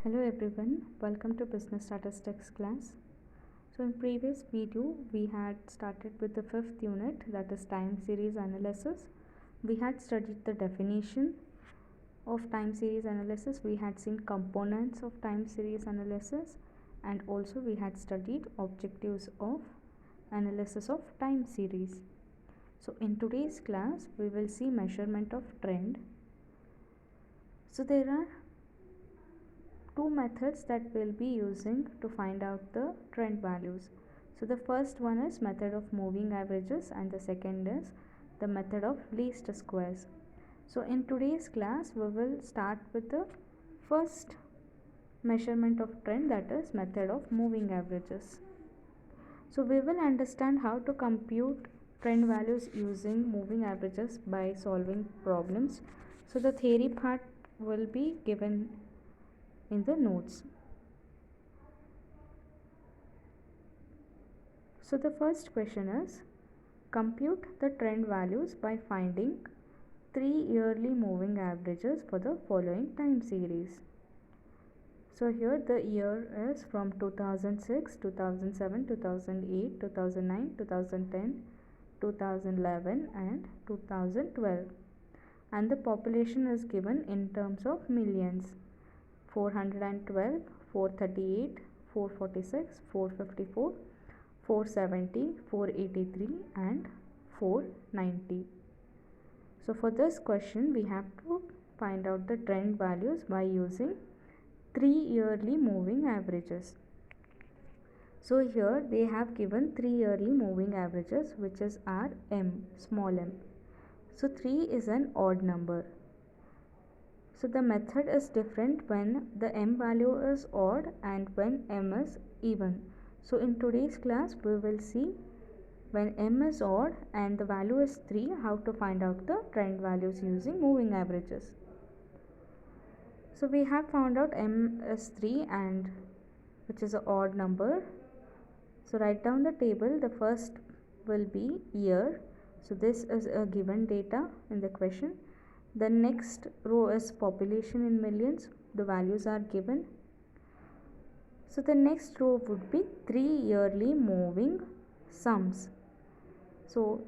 Hello everyone, welcome to Business Statistics class. So in previous video we had started with the fifth unit, that is time series analysis. We had studied the definition of time series analysis, we had seen components of time series analysis, and also we had studied objectives of analysis of time series. So in today's class we will see measurement of trend. So there are two methods that we'll be using to find out the trend values. So the first one is method of moving averages and the second is the method of least squares. So in today's class we will start with the first measurement of trend, that is method of moving averages. So we will understand how to compute trend values using moving averages by solving problems. So the theory part will be given in the notes. So the first question is, compute the trend values by finding 3 yearly moving averages for the following time series. So here the year is from 2006, 2007, 2008, 2009, 2010, 2011 and 2012, and the population is given in terms of millions: 412, 438, 446, 454, 470, 483 and 490. So for this question we have to find out the trend values by using 3 yearly moving averages. So here they have given 3 yearly moving averages, which is RM, small m. So 3 is an odd number. So the method is different when the m value is odd and when m is even. So in today's class we will see when m is odd and the value is 3, how to find out the trend values using moving averages. So we have found out m is 3 and which is an odd number. So write down the table. The first will be year. So this is a given data in the question. The next row is population in millions. The values are given. So the next row would be 3 yearly moving sums. So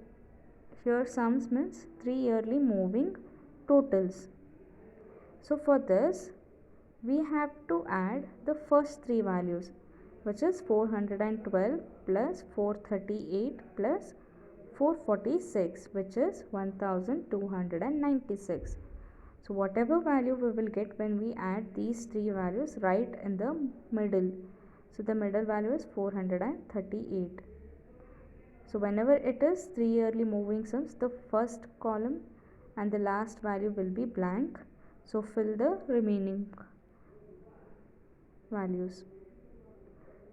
here sums means 3 yearly moving totals. So for this we have to add the first three values, which is 412 plus 438 plus 446, which is 1296. So whatever value we will get when we add these three values right in the middle. So the middle value is 438. So whenever it is 3 yearly moving sums, the first column and the last value will be blank. So fill the remaining values.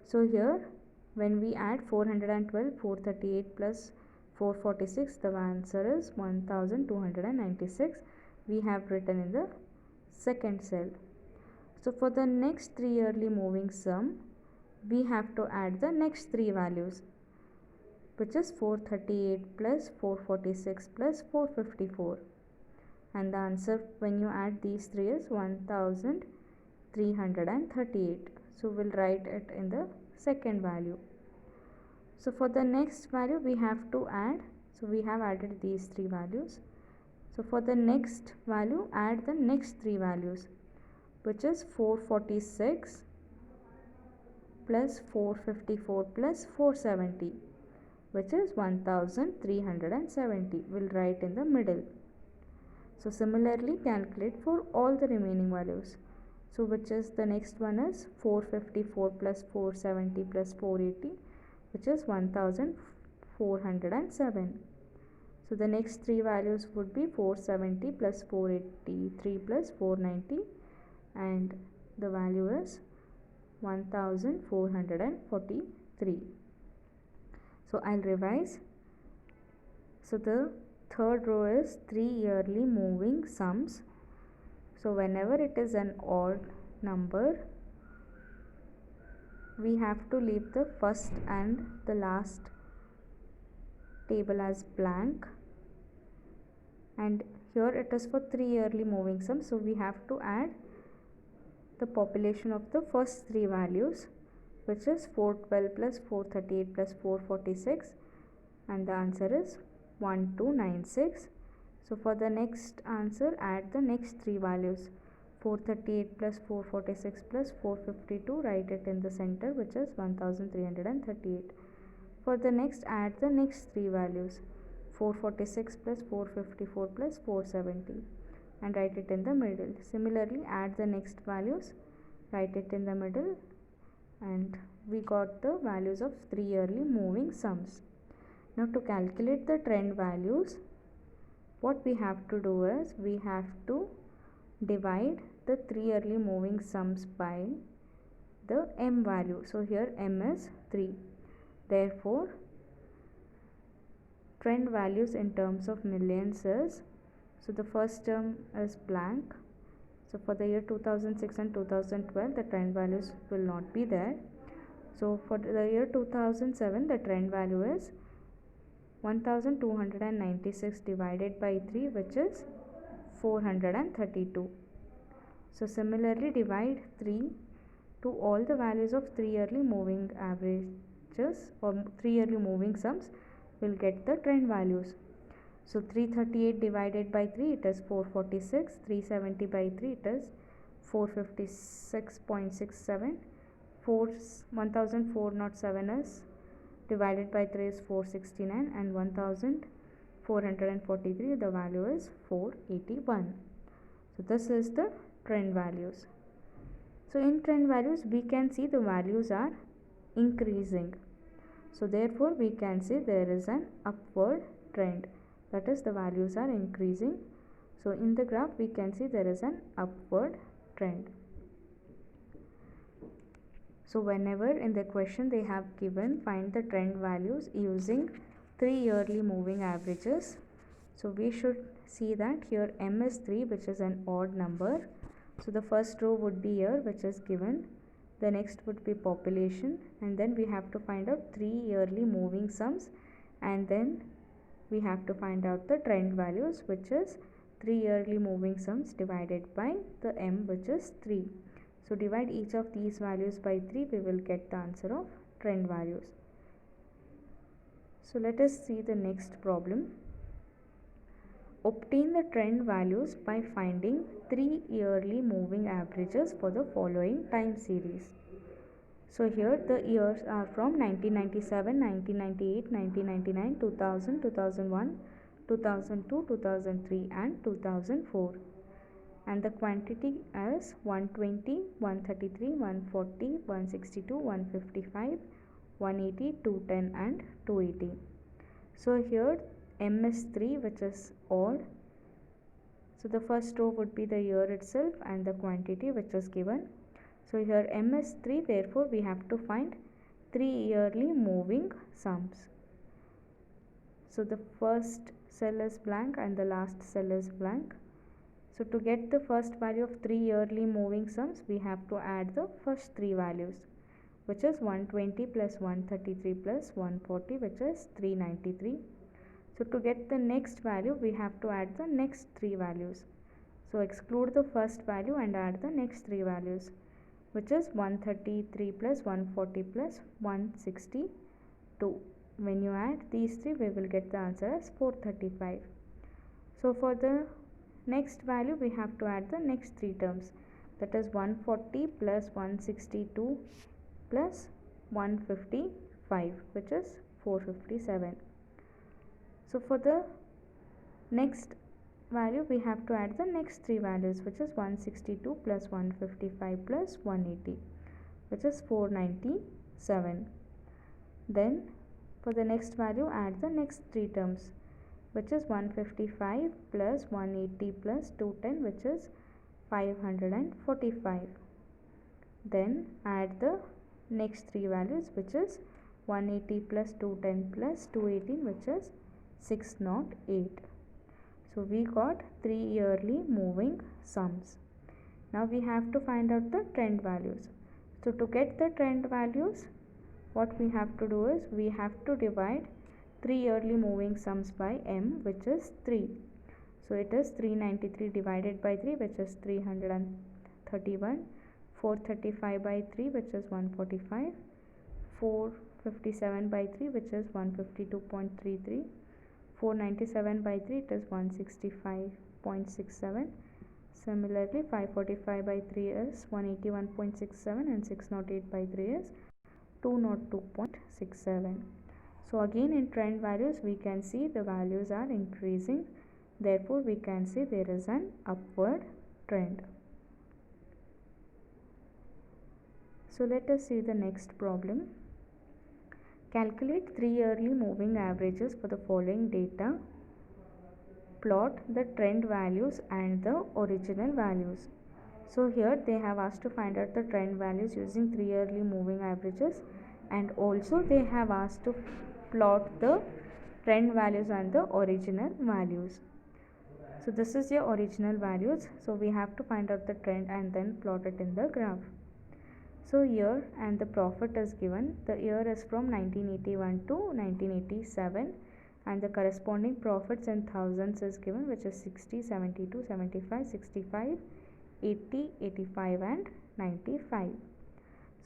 So here when we add 412, 438 plus 446, the answer is 1296. We have written in the second cell. So for the next 3 yearly moving sum, we have to add the next three values, which is 438 plus 446 plus 454, and the answer when you add these three is 1338. So we'll write it in the second value. So for the next value we have to add, so we have added these three values. So for the next value add the next three values, which is 446 plus 454 plus 470, which is 1370. We'll write in the middle. So similarly calculate for all the remaining values. So which is the next one is 454 plus 470 plus 480, which is 1407. So the next three values would be 470 plus 483 plus 490, and the value is 1443. So I'll revise. So the third row is 3 yearly moving sums. So whenever it is an odd number, we have to leave the first and the last table as blank, and here it is for 3 yearly moving sums. So we have to add the population of the first three values, which is 412 plus 438 plus 446, and the answer is 1296. So for the next answer, add the next three values, 438 plus 446 plus 452, write it in the center, which is 1338. For the next, add the next three values, 446 plus 454 plus 470, and write it in the middle. Similarly, add the next values, write it in the middle, and we got the values of three yearly moving sums. Now to calculate the trend values, what we have to do is we have to divide the three yearly moving sums by the m value. So here m is 3. Therefore, trend values in terms of millions is, so the first term is blank. So for the year 2006 and 2012, the trend values will not be there. So for the year 2007, the trend value is 1296 divided by 3, which is 432. So similarly, divide 3 to all the values of three yearly moving averages or three yearly moving sums, will get the trend values. So 338 divided by 3, it is 446. 370 by 3, it is 456.67. 1407 is divided by 3 is 469, and 1443, the value is 481. So this is the trend values. So in trend values, we can see the values are increasing. So therefore, we can say there is an upward trend, that is the values are increasing. So in the graph, we can see there is an upward trend. So whenever in the question they have given find the trend values using three yearly moving averages, so we should see that here m is 3, which is an odd number. So the first row would be year, which is given. The next would be population, and then we have to find out three yearly moving sums, and then we have to find out the trend values, which is three yearly moving sums divided by the m, which is 3. So divide each of these values by 3, we will get the answer of trend values. So let us see the next problem. Obtain the trend values by finding three yearly moving averages for the following time series. So here the years are from 1997, 1998, 1999, 2000, 2001, 2002, 2003 and 2004. And the quantity is 120, 133, 140, 162, 155, 180, 210 and 280. So here m is 3, which is odd. So the first row would be the year itself and the quantity which is given. So here m is 3, therefore we have to find three yearly moving sums. So the first cell is blank and the last cell is blank. So to get the first value of three yearly moving sums, we have to add the first three values, which is 120 plus 133 plus 140, which is 393. So to get the next value, we have to add the next three values. So exclude the first value and add the next three values, which is 133 plus 140 plus 162. When you add these three, we will get the answer as 435. So for the next value, we have to add the next three terms, that is 140 plus 162 plus 155, which is 457. So for the next value, we have to add the next three values, which is 162 plus 155 plus 180, which is 497. Then for the next value, add the next three terms, which is 155 plus 180 plus 210, which is 545. Then add the next three values, which is 180 plus 210 plus 218, which is 608. So we got three yearly moving sums. Now we have to find out the trend values. So to get the trend values, what we have to do is we have to divide three yearly moving sums by m, which is 3. So it is 393 divided by 3, which is 331. 435 by 3, which is 145, 457 by 3, which is 152.33, 497 by 3, it is 165.67. Similarly, 545 by 3 is 181.67 and 608 by 3 is 202.67. So again, in trend values we can see the values are increasing, therefore we can say there is an upward trend. So let us see the next problem. Calculate 3 yearly moving averages for the following data. Plot the trend values and the original values. So here they have asked to find out the trend values using 3 yearly moving averages, and also they have asked to plot the trend values and the original values. So this is your original values, so we have to find out the trend and then plot it in the graph. So year and the profit is given. The year is from 1981 to 1987, and the corresponding profits in thousands is given, which is 60, 72, 75, 65, 80, 85 and 95.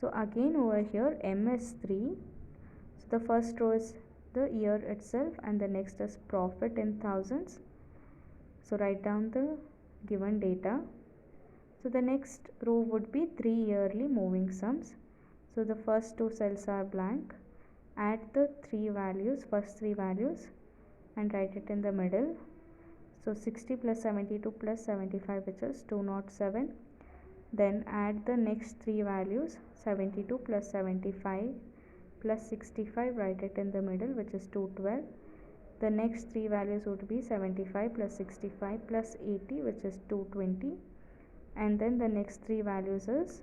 So again over here M is 3. So the first row is the year itself and the next is profit in thousands. So write down the given data. So the next row would be 3 yearly moving sums. So the first two cells are blank. Add the first three values and write it in the middle. So 60 plus 72 plus 75, which is 207. Then add the next three values, 72 plus 75 plus 65, write it in the middle, which is 212. The next three values would be 75 plus 65 plus 80, which is 220. And then the next three values is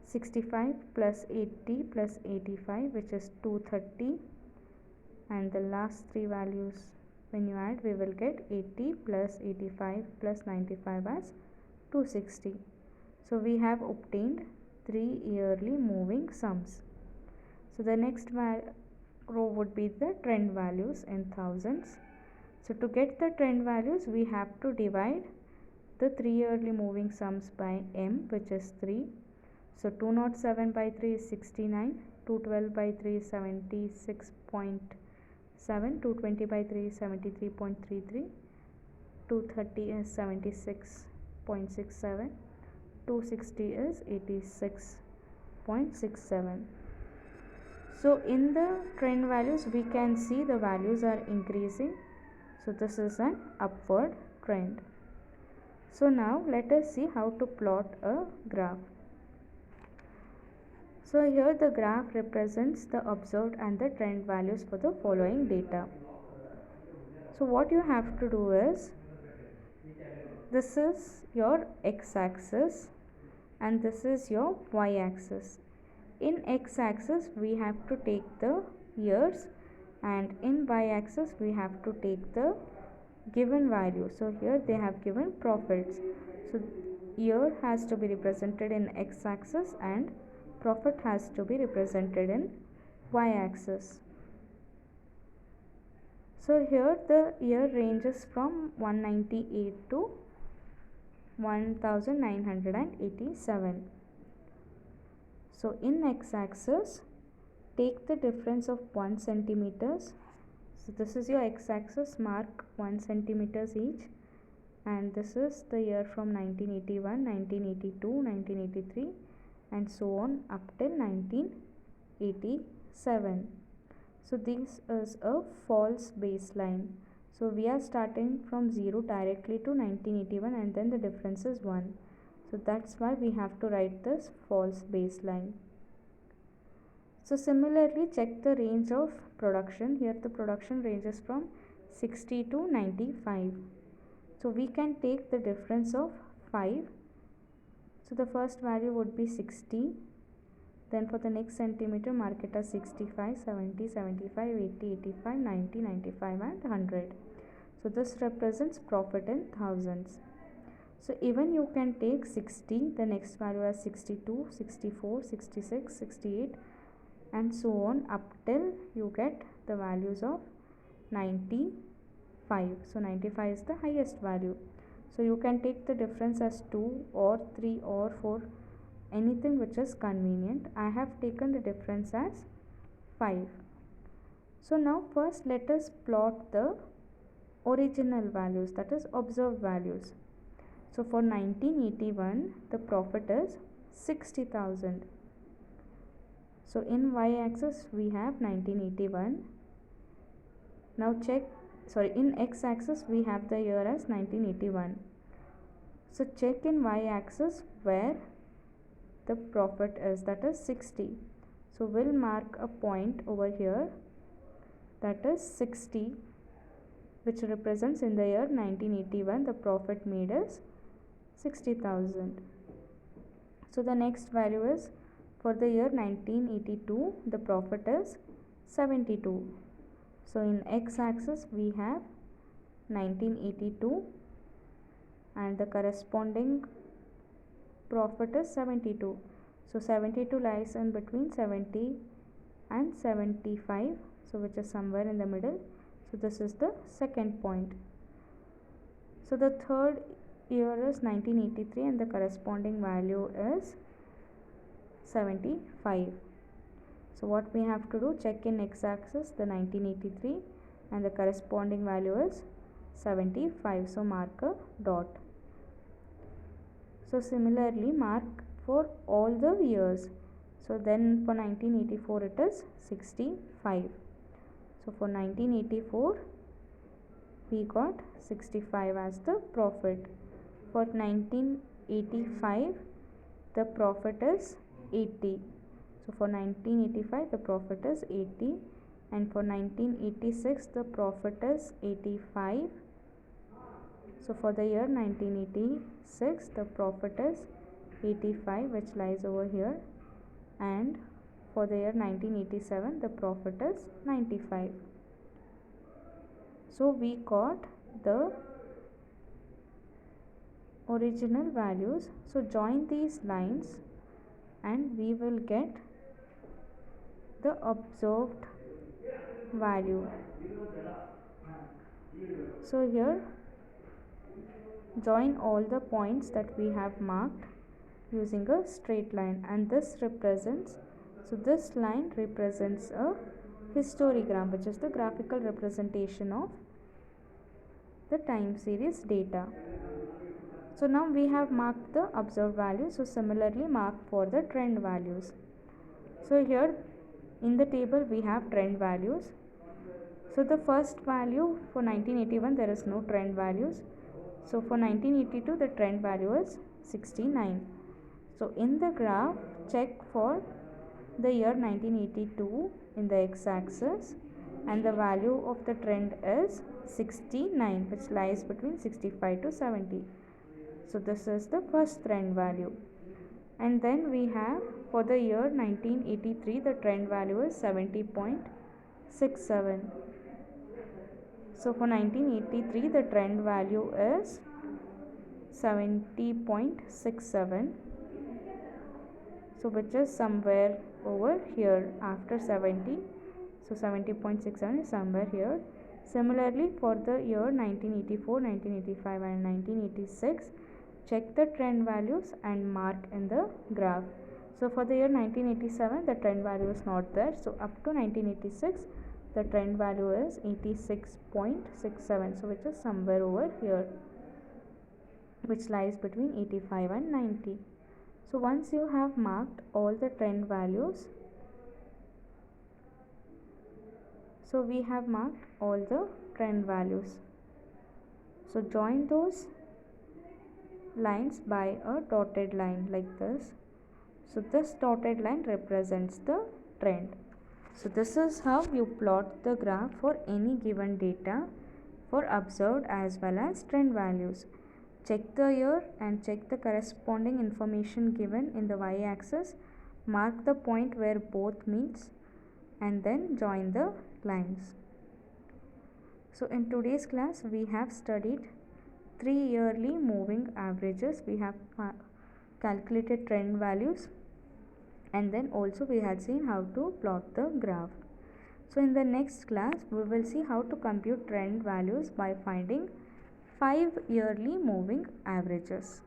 65 plus 80 plus 85, which is 230. And the last three values, when you add, we will get 80 plus 85 plus 95 as 260. So we have obtained 3 yearly moving sums. So the next row would be the trend values in thousands. So to get the trend values, we have to divide the 3 yearly moving sums by M, which is 3. So 207 by 3 is 69, 212 by 3 is 76.7, 220 by 3 is 73.33, 230 is 76.67, 260 is 86.67. So in the trend values we can see the values are increasing. So this is an upward trend. So now let us see how to plot a graph. So here the graph represents the observed and the trend values for the following data. So what you have to do is, this is your x-axis and this is your y-axis. In x-axis we have to take the years, and in y-axis we have to take the given value. So here they have given profits. So year has to be represented in x-axis and profit has to be represented in y-axis. So here the year ranges from 198 to 1987. So in x-axis take the difference of 1 centimeters. So this is your x-axis, mark 1 centimeters each, and this is the year from 1981, 1982, 1983 and so on up till 1987. So this is a false baseline. So we are starting from 0 directly to 1981 and then the difference is 1. So that's why we have to write this false baseline. So similarly, check the range of production. Here the production ranges from 60 to 95. So we can take the difference of 5. So the first value would be 60. Then for the next centimeter, mark it as 65, 70, 75, 80, 85, 90, 95 and 100. So this represents profit in thousands. So even you can take 60, the next value as 62, 64, 66, 68 and so on up till you get the values of 95. So 95 is the highest value. So you can take the difference as 2 or 3 or 4, anything which is convenient. I have taken the difference as 5. So now first let us plot the original values, that is observed values. So for 1981 the profit is 60,000. So in y-axis we have 1981. Now check, in x-axis we have the year as 1981. So check in y-axis where the profit is, that is 60. So we'll mark a point over here, that is 60, which represents in the year 1981 the profit made is 60,000. So the next value is for the year 1982 the profit is 72. So in x-axis we have 1982 and the corresponding profit is 72. So 72 lies in between 70 and 75, so which is somewhere in the middle. So this is the second point. So the third year is 1983 and the corresponding value is 75. So what we have to do, check in x-axis the 1983 and the corresponding value is 75. So mark a dot. So similarly mark for all the years. So then for 1984 it is 65. So for 1984 we got 65 as the profit. For 1985 the profit is 80. So for 1985 the profit is 80, and for 1986 the profit is 85. So for the year 1986 the profit is 85, which lies over here, and for the year 1987 the profit is 95. So we got the original values. So join these lines and we will get the observed value. So here join all the points that we have marked using a straight line, and this represents, so this line represents a histogram, which is the graphical representation of the time series data. So now we have marked the observed values. So similarly mark for the trend values. So here in the table we have trend values. So the first value for 1981 there is no trend values. So for 1982 the trend value is 69. So in the graph check for the year 1982 in the x-axis, and the value of the trend is 69, which lies between 65 to 70. So this is the first trend value. And then we have for the year 1983 the trend value is 70.67. So for 1983 the trend value is 70.67. So which is somewhere over here after 70. So 70.67 is somewhere here. Similarly for the year 1984, 1985 and 1986, check the trend values and mark in the graph. So for the year 1987 the trend value is not there. So up to 1986 the trend value is 86.67. So which is somewhere over here, which lies between 85 and 90. So once you have marked all the trend values, so we have marked all the trend values. So join those lines by a dotted line like this. So this dotted line represents the trend. So this is how you plot the graph for any given data for observed as well as trend values. Check the year and check the corresponding information given in the y-axis. Mark the point where both meets and then join the lines. So in today's class we have studied 3 yearly moving averages. We have calculated trend values, and then also we had seen how to plot the graph. So in the next class we will see how to compute trend values by finding 5 yearly moving averages.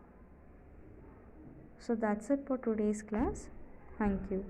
So that's it for today's class. Thank you.